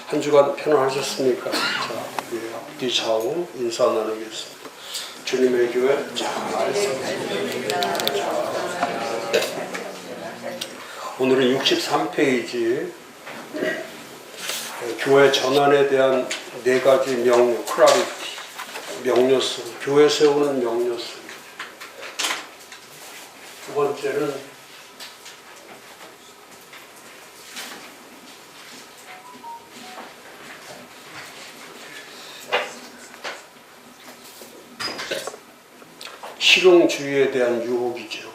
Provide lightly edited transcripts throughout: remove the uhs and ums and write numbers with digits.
한 주간 편안하셨습니까? 자, 우리 앞뒤 좌우 인사 나누겠습니다. 주님의 교회 잘 있습니다. 오늘은 63페이지 교회 전환에 대한 4가지 명료, 크라리티, 명료성, 교회 세우는 명료성. 두 번째는 실용주의에 대한 유혹이죠.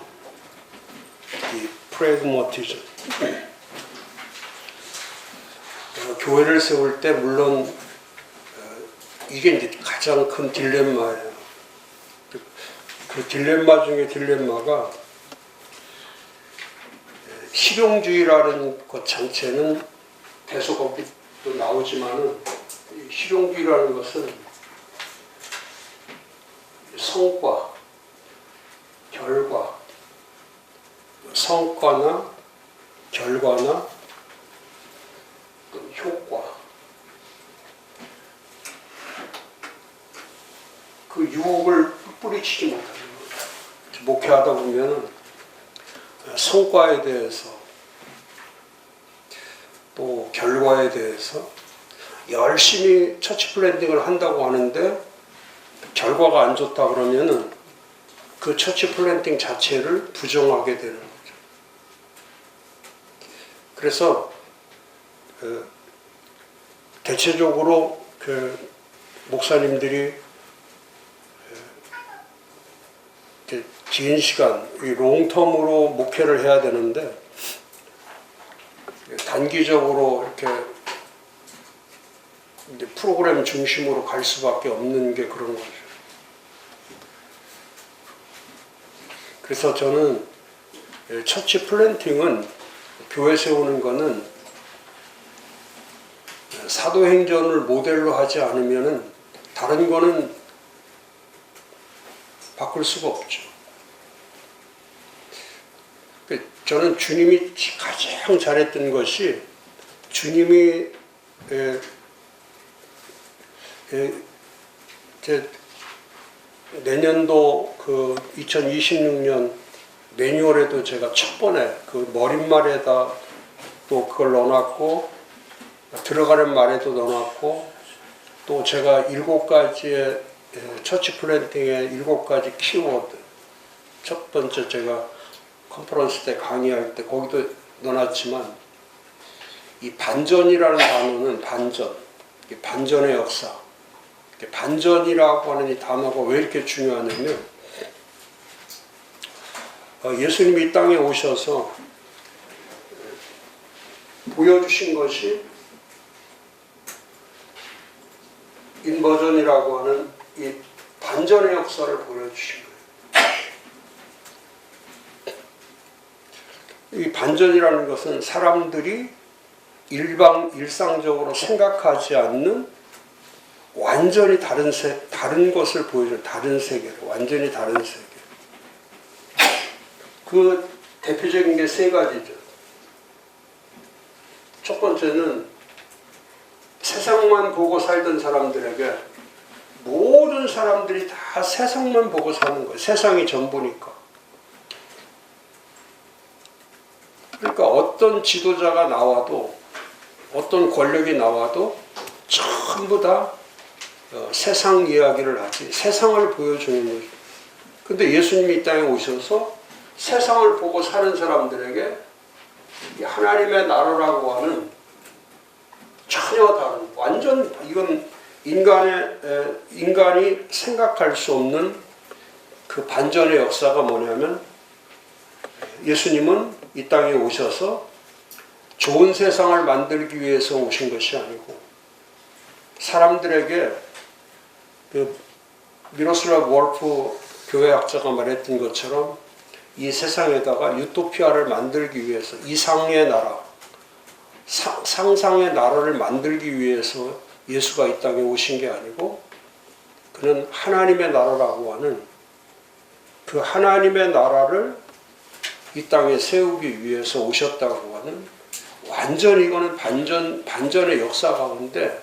이 프래그마티즘. 교회를 세울 때 물론 이게 이제 가장 큰 딜레마예요. 그 딜레마 중에 딜레마가 실용주의라는 것 자체는 계속 거기도 나오지만은 실용주의라는 것은 성과, 결과, 성과나 결과나 효과, 그 유혹을 뿌리치지 못하는 거예요. 목회하다 보면 성과에 대해서 또 결과에 대해서 열심히 처치 플랜팅을 한다고 하는데 결과가 안 좋다 그러면은 그 처치 플랜팅 자체를 부정하게 되는 거죠. 그래서 대체적으로 목사님들이 긴 시간, 롱텀으로 목회를 해야 되는데 단기적으로 이렇게 이제 프로그램 중심으로 갈 수밖에 없는 게 그런 거죠. 그래서 저는 처치 플랜팅은 교회 세우는 거는 사도행전을 모델로 하지 않으면은 다른 거는 바꿀 수가 없죠. 저는 주님이 가장 잘했던 것이 주님이 내년도 그 2026년 매뉴얼에도 제가 첫 번에 그 머릿말에다 또 그걸 넣어놨고 들어가는 말에도 넣어놨고 또 제가 7가지의 처치 플랜팅의 7가지 키워드 첫 번째 제가 컨퍼런스 때 강의할 때 거기도 넣어놨지만 이 반전이라는 단어는 반전의 역사 반전이라고 하는 이 단어가 왜 이렇게 중요하냐면 예수님이 이 땅에 오셔서 보여주신 것이 인버전이라고 하는 이 반전의 역사를 보여주신 거예요. 이 반전이라는 것은 사람들이 일상적으로 생각하지 않는 완전히 다른 것을 보여주는 다른 세계로, 완전히 다른 세계. 그 대표적인 게 3가지죠. 첫 번째는 세상만 보고 살던 사람들에게 모든 사람들이 다 세상만 보고 사는 거예요. 세상이 전부니까. 그러니까 어떤 지도자가 나와도 어떤 권력이 나와도 전부 다 세상 이야기를 하지 세상을 보여주는 거죠. 근데 예수님이 이 땅에 오셔서 세상을 보고 사는 사람들에게 하나님의 나라라고 하는 전혀 다른 완전 이건 인간이 생각할 수 없는 그 반전의 역사가 뭐냐면 예수님은 이 땅에 오셔서 좋은 세상을 만들기 위해서 오신 것이 아니고 사람들에게 그 미로슬라브 월프 교회학자가 말했던 것처럼 이 세상에다가 유토피아를 만들기 위해서 이상의 나라, 상상의 나라를 만들기 위해서 예수가 이 땅에 오신 게 아니고 그는 하나님의 나라라고 하는 그 하나님의 나라를 이 땅에 세우기 위해서 오셨다고 하는 완전히 이거는 반전의 역사 가운데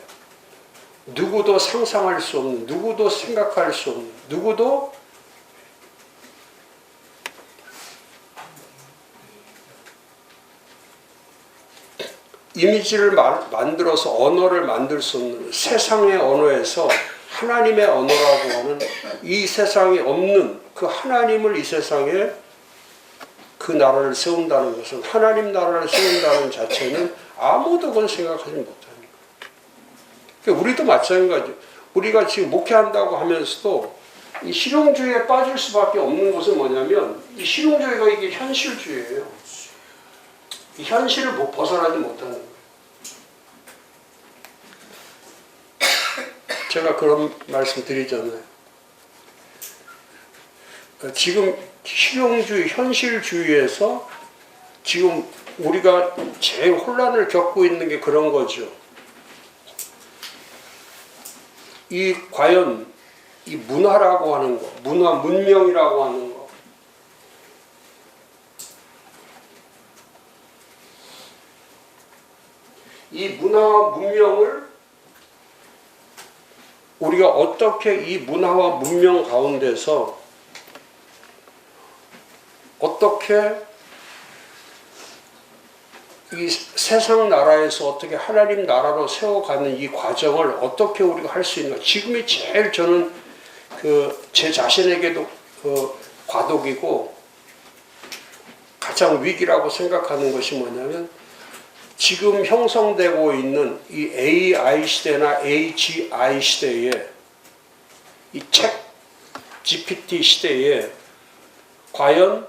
누구도 상상할 수 없는, 누구도 생각할 수 없는, 누구도 이미지를 만들어서 언어를 만들 수 없는 세상의 언어에서 하나님의 언어라고 하는 이 세상에 없는 그 하나님을 이 세상에 그 나라를 세운다는 것은, 하나님 나라를 세운다는 자체는 아무도 그건 생각하지 못합니다. 우리도 마찬가지. 우리가 지금 목회한다고 하면서도 이 실용주의에 빠질 수밖에 없는 것은 뭐냐면, 이 실용주의가 이게 현실주의예요. 이 현실을 벗어나지 못하는 거예요. 제가 그런 말씀 드리잖아요. 지금 실용주의, 현실주의에서 지금 우리가 제일 혼란을 겪고 있는 게 그런 거죠. 과연 이 문화라고 하는 거, 문화, 문명이라고 하는 거, 이 문화와 문명을 우리가 어떻게 이 문화와 문명 가운데서 어떻게 이 세상 나라에서 어떻게 하나님 나라로 세워가는 이 과정을 어떻게 우리가 할 수 있는가. 지금이 제일 저는 제 자신에게도 과도기고 가장 위기라고 생각하는 것이 뭐냐면, 지금 형성되고 있는 이 AI 시대나 AGI 시대에, 이 챗 GPT 시대에 과연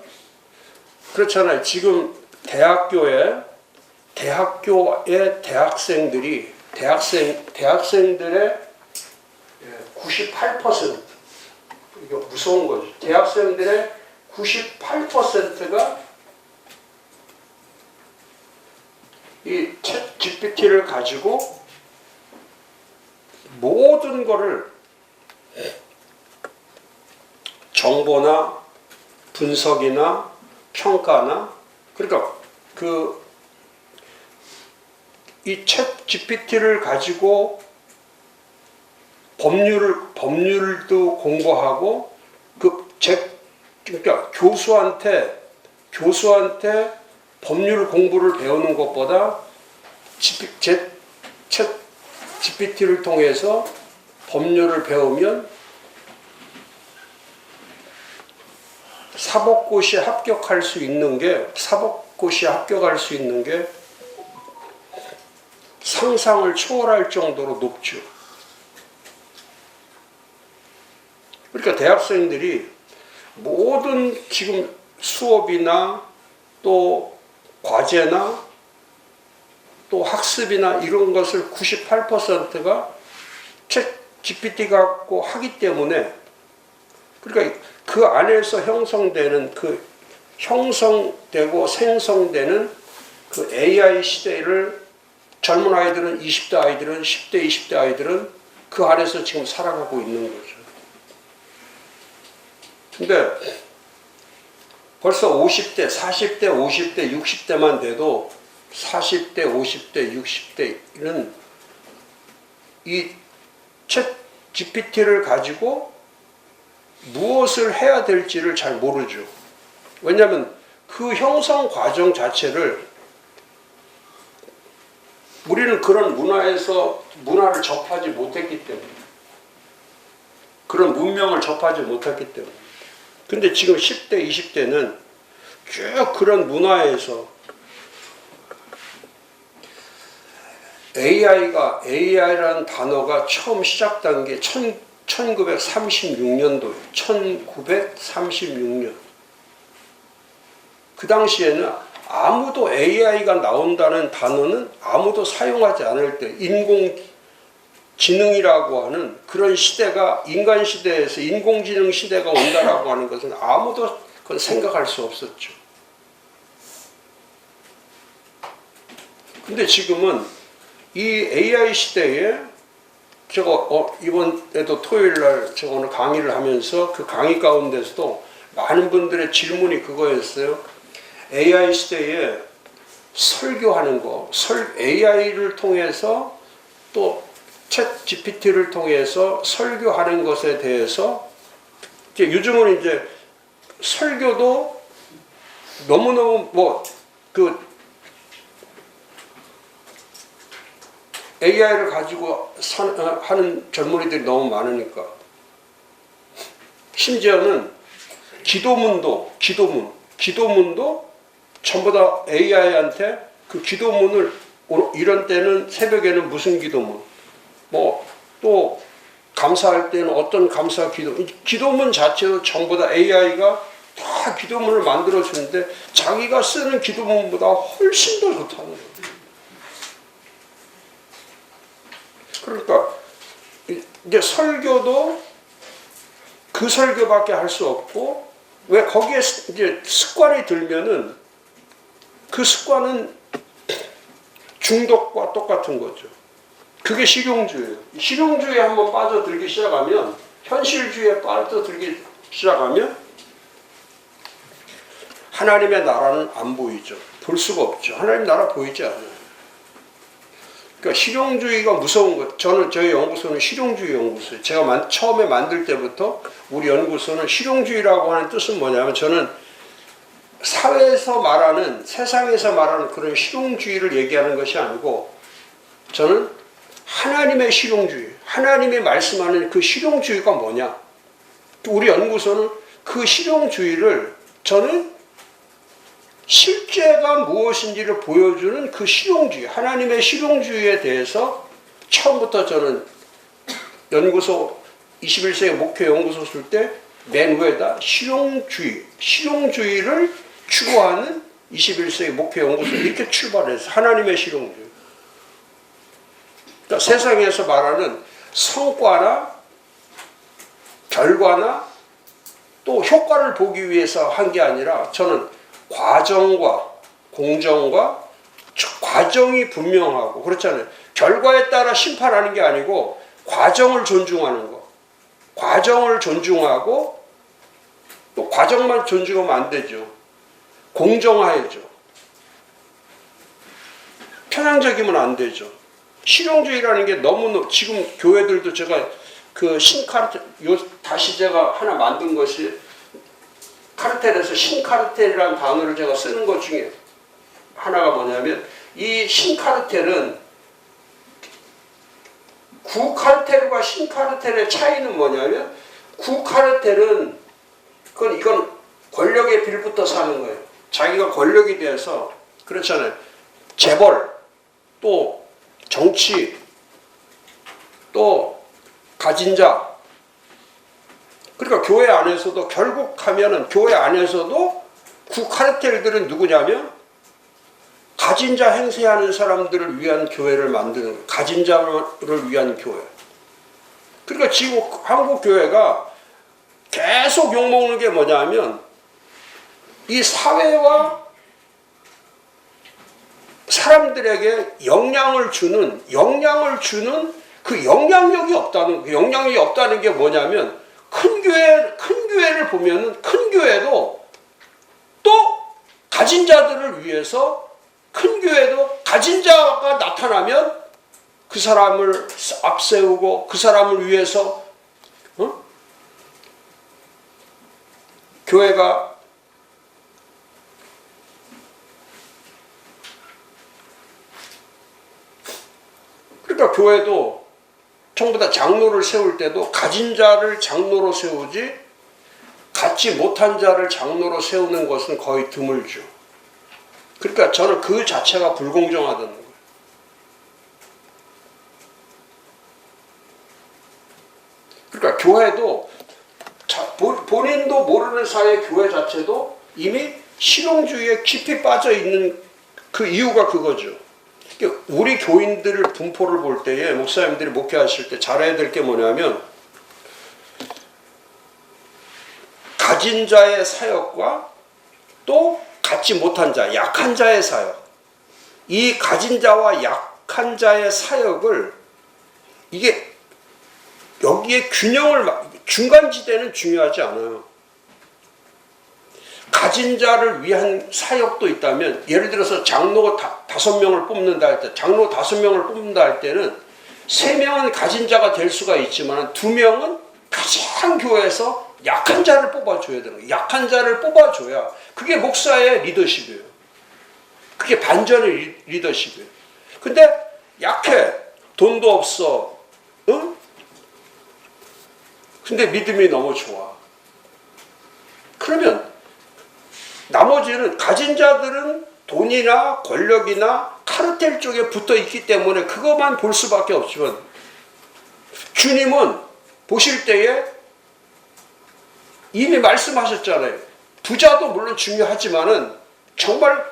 그렇잖아요. 지금 대학교의 대학생들의 98%, 이거 무서운 거죠. 대학생들의 98%가 이 챗 GPT를 가지고 모든 거를 정보나 분석이나 평가나, 그러니까 이 챗 GPT를 가지고 법률도 공부하고, 그러니까 교수한테 법률 공부를 배우는 것보다 챗 GPT를 통해서 법률을 배우면 사법고시에 합격할 수 있는 게 상상을 초월할 정도로 높죠. 그러니까 대학생들이 모든 지금 수업이나 또 과제나 또 학습이나 이런 것을 98%가 챗 GPT 갖고 하기 때문에, 그러니까 그 안에서 형성되고 생성되는 그 AI 시대를 젊은 아이들은, 20대 아이들은, 10대, 20대 아이들은 그 안에서 지금 살아가고 있는 거죠. 근데 벌써 50대, 40대, 50대, 60대만 돼도 40대, 50대, 60대는 이 챗 GPT를 가지고 무엇을 해야 될지를 잘 모르죠. 왜냐하면 그 형성 과정 자체를 우리는 그런 문화를 접하지 못했기 때문에, 그런 문명을 접하지 못했기 때문에. 근데 지금 10대, 20대는 쭉 그런 문화에서 AI라는 단어가 처음 시작된 게 1936년도예요. 1936년. 그 당시에는 아무도 AI가 나온다는 단어는 아무도 사용하지 않을 때, 인공지능이라고 하는 그런 시대가, 인간 시대에서 인공지능 시대가 온다라고 하는 것은 아무도 그건 생각할 수 없었죠. 근데 지금은 이 AI 시대에, 제가 이번에도 토요일날 제가 오늘 강의를 하면서 그 강의 가운데서도 많은 분들의 질문이 그거였어요. AI 시대에 설교하는 거, AI를 통해서 또 챗 GPT를 통해서 설교하는 것에 대해서 이제 요즘은 이제 설교도 너무너무 AI를 가지고 하는 젊은이들이 너무 많으니까 심지어는 기도문도 전부 다 AI한테 그 기도문을 이런 때는 새벽에는 무슨 기도문 또 감사할 때는 어떤 감사 기도문 자체도 전부 다 AI가 다 기도문을 만들어 주는데 자기가 쓰는 기도문보다 훨씬 더 좋다는 거예요. 그러니까 이제 설교도 그 설교밖에 할 수 없고 왜 거기에 이제 습관이 들면은 그 습관은 중독과 똑같은 거죠. 그게 실용주의예요. 실용주의에 한번 빠져들기 시작하면 현실주의에 빠져들기 시작하면 하나님의 나라는 안 보이죠. 볼 수가 없죠. 하나님 나라 보이지 않아요. 그러니까 실용주의가 무서운 것. 저희 연구소는 실용주의 연구소예요. 제가 처음에 만들 때부터 우리 연구소는 실용주의라고 하는 뜻은 뭐냐면 저는 사회에서 말하는 세상에서 말하는 그런 실용주의를 얘기하는 것이 아니고 저는 하나님의 실용주의, 하나님이 말씀하는 그 실용주의가 뭐냐? 우리 연구소는 그 실용주의를 저는 실제가 무엇인지를 보여주는 그 실용주의, 하나님의 실용주의에 대해서 처음부터 저는 연구소 21세기 목표 연구소 쓸 때 맨 위에다 실용주의를 추구하는 21세기 목표 연구소 이렇게 출발해서 하나님의 실용주의. 그러니까 세상에서 말하는 성과나 결과나 또 효과를 보기 위해서 한 게 아니라 저는 과정과 공정과 과정이 분명하고 그렇잖아요. 결과에 따라 심판하는 게 아니고 과정을 존중하는 거. 과정을 존중하고 또 과정만 존중하면 안 되죠. 공정해야죠. 편향적이면 안 되죠. 실용주의라는 게 너무 지금 교회들도 제가 그 신카르텔 다시 제가 하나 만든 것이 카르텔에서 신카르텔이라는 단어를 제가 쓰는 것 중에 하나가 뭐냐면 이 신카르텔은 구카르텔과 신카르텔의 차이는 뭐냐면 구카르텔은 이건 권력에 빌붙어서 하는 거예요. 자기가 권력이 돼서 그렇잖아요. 재벌 또 정치 또 가진 자 그러니까 교회 안에서도 결국 하면은 교회 안에서도 구카르텔들은 누구냐면 가진 자 행세하는 사람들을 위한 교회를 만드는 거예요. 가진 자를 위한 교회. 그러니까 지금 한국 교회가 계속 욕먹는 게 뭐냐면 이 사회와 사람들에게 영향을 주는 그 영향력이 없다는 그 영향력이 없다는 게 뭐냐면 큰 교회를 보면은 큰 교회도 또 가진 자들을 위해서 큰 교회도 가진 자가 나타나면 그 사람을 앞세우고 그 사람을 위해서 교회가 그러니까 교회도 전부 다 장로를 세울 때도 가진 자를 장로로 세우지 갖지 못한 자를 장로로 세우는 것은 거의 드물죠. 그러니까 저는 그 자체가 불공정하다는 거예요. 그러니까 교회도 본인도 모르는 사이에 교회 자체도 이미 실용주의에 깊이 빠져 있는 그 이유가 그거죠. 우리 교인들을 분포를 볼 때에 목사님들이 목회하실 때 잘해야 될 게 뭐냐면 가진 자의 사역과 또 갖지 못한 자, 약한 자의 사역. 이 가진 자와 약한 자의 사역을 이게 여기에 균형을 중간지대는 중요하지 않아요. 가진 자를 위한 사역도 있다면, 예를 들어서 장로가 5명을 뽑는다 할 때, 장로 5명을 뽑는다 할 때는 3명은 가진 자가 될 수가 있지만 2명은 가장 교회에서 약한 자를 뽑아줘야 되는 거예요. 약한 자를 뽑아줘야 그게 목사의 리더십이에요. 그게 반전의 리더십이에요. 근데 약해. 돈도 없어. 응? 근데 믿음이 너무 좋아. 그러면 나머지는, 가진 자들은 돈이나 권력이나 카르텔 쪽에 붙어 있기 때문에 그것만 볼 수밖에 없지만, 주님은 보실 때에 이미 말씀하셨잖아요. 부자도 물론 중요하지만은 정말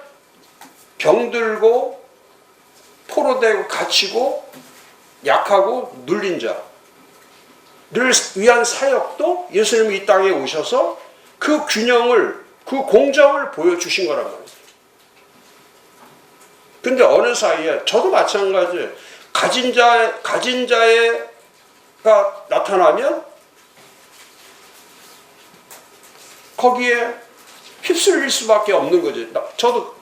병들고 포로되고 갇히고 약하고 눌린 자를 위한 사역도 예수님이 이 땅에 오셔서 그 균형을, 그 공정을 보여주신 거란 말이에요. 근데 어느 사이에, 저도 마찬가지예요. 가진 자가 나타나면 거기에 휩쓸릴 수밖에 없는 거죠. 저도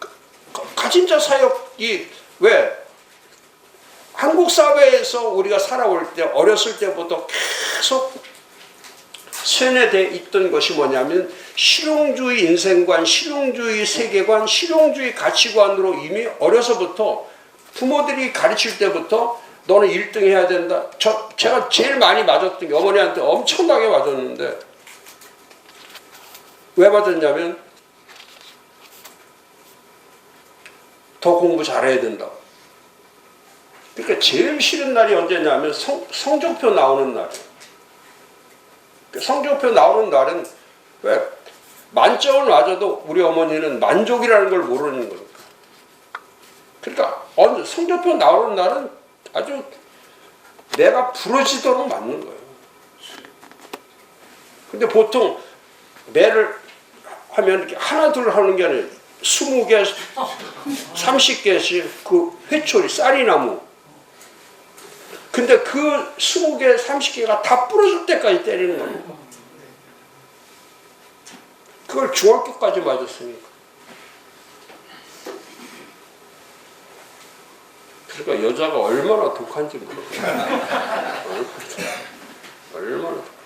가진 자 사역이, 왜? 한국 사회에서 우리가 살아올 때, 어렸을 때부터 계속 세뇌되어 있던 것이 뭐냐면, 실용주의 인생관, 실용주의 세계관, 실용주의 가치관으로 이미 어려서부터 부모들이 가르칠 때부터 너는 1등 해야 된다. 제가 제일 많이 맞았던 게, 어머니한테 엄청나게 맞았는데, 왜 맞았냐면 더 공부 잘해야 된다. 그러니까 제일 싫은 날이 언제냐면 성적표 나오는 날이에요. 성적표 나오는 날은, 왜? 만점을 맞아도 우리 어머니는 만족이라는 걸 모르는 거니까. 그러니까 성적표 나오는 날은 아주 내가 부러지도록 맞는 거예요. 근데 보통 매를 하면 이렇게 하나 둘 하는 게 아니라 20개, 30개씩 그 회초리, 쌀이나무. 근데 그 20개, 30개가 다 부러질 때까지 때리는 거예요. 그걸 중학교까지 맞았으니까. 그러니까 여자가 얼마나 독한지 모르겠어요. 얼마나 독한지.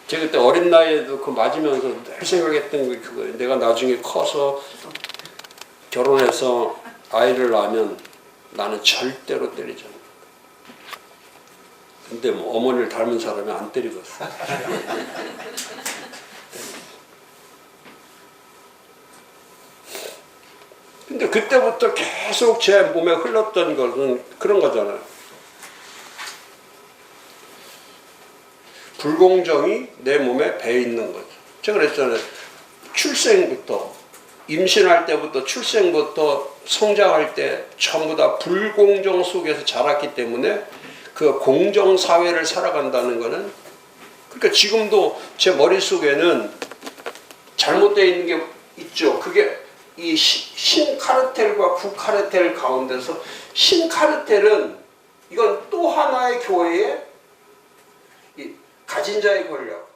제가 그때 어린 나이에도 그 맞으면서 늘 생각했던 게 그거예요. 내가 나중에 커서 결혼해서 아이를 낳으면 나는 절대로 때리지 않는다. 근데 뭐 어머니를 닮은 사람이 안 때리겠어. 근데 그때부터 계속 제 몸에 흘렀던 것은 그런 거잖아요. 불공정이 내 몸에 배 있는 거죠. 제가 그랬잖아요. 출생부터, 임신할 때부터, 출생부터 성장할 때 전부 다 불공정 속에서 자랐기 때문에 그 공정사회를 살아간다는 거는, 그러니까 지금도 제 머릿속에는 잘못되어 있는 게 있죠. 그게 이 신카르텔과 구카르텔 가운데서, 신카르텔은 이건 또 하나의 교회의 가진 자의 권력,